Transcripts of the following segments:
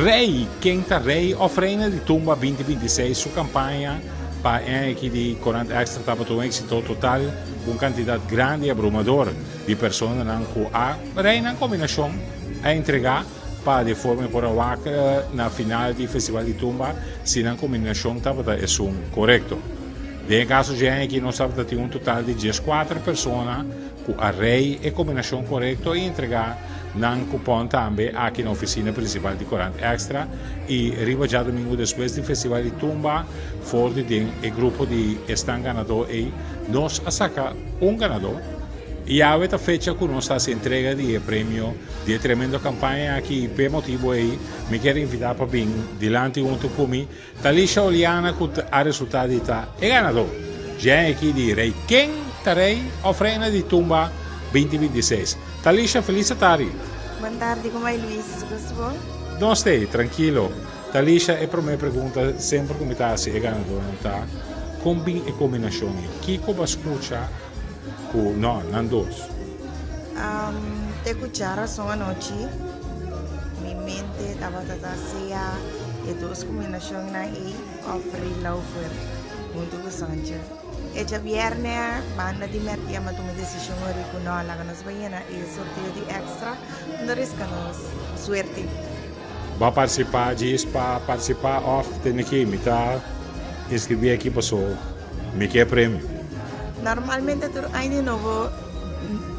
Rei Quinta Rei ofrenda de tumba 2026 su campanha para a equipe de 40 extra estava um êxito total com quantidade grande e abrumadora de pessoas que a rei na combinação a entregar para de forma por a na final do festival de tumba se na combinação estava é correto. De caso de que nós estava ter total de 14 pessoas com a rei e combinação correta e entregar num cupom também aqui na oficina principal de 40 Extra e arriba já domingo depois do festival de tumba fora de o grupo de estão ganador e nós a sacar ganador e a outra fecha que nós está se entrega de prêmio de tremenda campanha aqui por motivo aí me quero invitar para vir delante junto comigo Talisha Oliana que a resultado está é ganador já aqui de Rei quem terei ofrenda de tumba 2026. Talisha, feliz tarde. Boa tarde, como é Luiz? Gostou? Não sei, tranquilo. Talisha, é para minha pergunta, sempre como está se é ganador, não está? Combin e combinação. Que como escuta com não dois? Te escuchara só a noite. Minha mente estava cheia e duas combinações aí oferir lá o muito gostante. E já viernes, banda de mertia, mas tomei decisão de que não lá nos banhana e sorteio de extra, não riscamos suerte. Vai participar disso, para participar off, tem que me tá inscrever aqui para só me quer prêmio. Normalmente tu ainda novo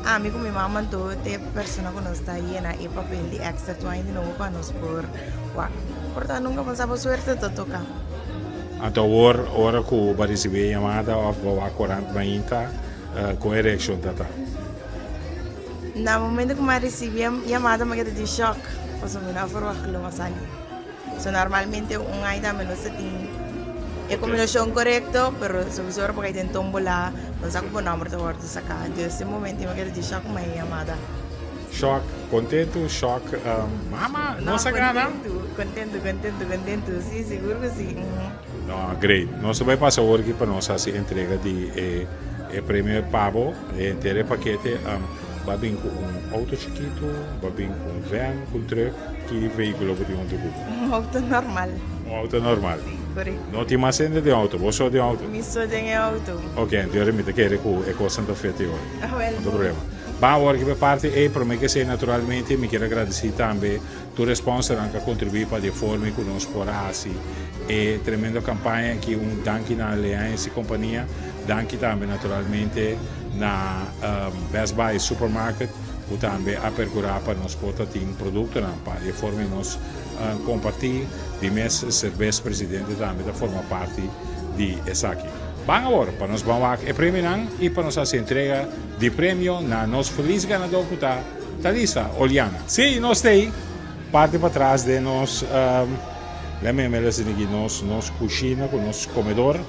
amigo minha mamãe tu te persona que nós está aí na e papel de extra tu ainda novo para nós por portanto nunca pensava suerte de tocar. Então, hora que vai receber chamada, vai 40 30 com erection data. No momento que eu recebi a chamada, eu fiquei de choque, porque eu não estava ali. So, normalmente, ainda menos tem a combinação correta, mas se você porque tem tombola, não sabe o número de ordem sacar. Nesse momento, eu fiquei de choque com a chamada. Choque, contento, choque, mama, não sagrada? Contento, sim, seguro que sim. No, great. Nós vai passar hoje aqui para nós fazer entrega de prêmio Pavo, inteiro paquete. Vai vir com auto chiquito, vai vir com van, com truck, que veículo que tem onde Auto normal. Auto normal. Correto. Não tem mais ainda de auto, você só de auto? Mi só tem auto. Ok, então eu me quero com Santa Fe hoje. Ah, well. Não tem problema. Vamos agora parte e para mim que sei naturalmente me quero agradecer também tu resposta anche a contribuir para de forma que nós porassi e tremenda campanha que danke na Allianz companhia danke também naturalmente na Best Buy Supermarket que também a percurar para nós poder ter produto na para de forma nós compartilhar de mês cerveja presidente também da forma parte de essa aqui. Vamos agora para nós vamos a prêmio e para nós fazer entrega de prêmio na nosso feliz ganador que está Talisha Oliana. Sim, nós temos parte para trás de nós lembramos que nós cozinha com nosso comedor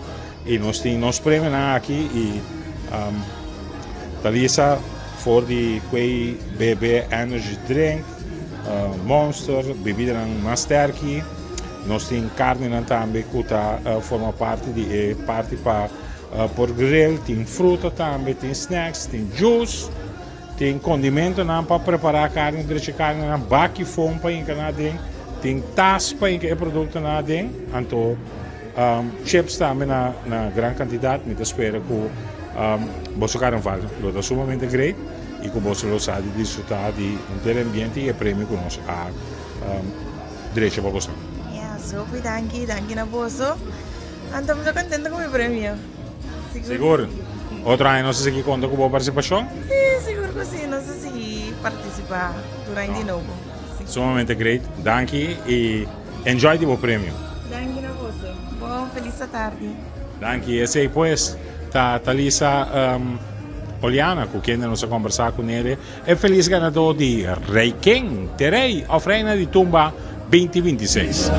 e nós temos nosso prêmio aqui e Talisha for de quei bebê energy drink Monster bebida mais aqui. Nós temos carne também que forma parte de parte para por grill, tem fruta também, tem snacks, tem juice, tem condimento para preparar carne, carne na baki fome para encanar dentro, tem tas para encanar produto na dentro, então chips também na grande quantidade, me espero que você carnaval, lo é sumamente great e que você lo sabe desfrutar de ambiente e prêmio que nós direito para você. So, danke na bolso. Então, estou contente com o meu prêmio. Seguro? Outra ano, não sei se conta com a boa participação? Sim, seguro que sim. Não sei se participar durante de novo. Sumamente great. Danke e enjoy o prêmio. Danke na bolso. Bom, feliz tarde. Danke. E sei, pois, Talisha Oliana, com quem nós vamos conversar com ele, é feliz ganador de Rei King, Terei, ofrenda de tumba 2026.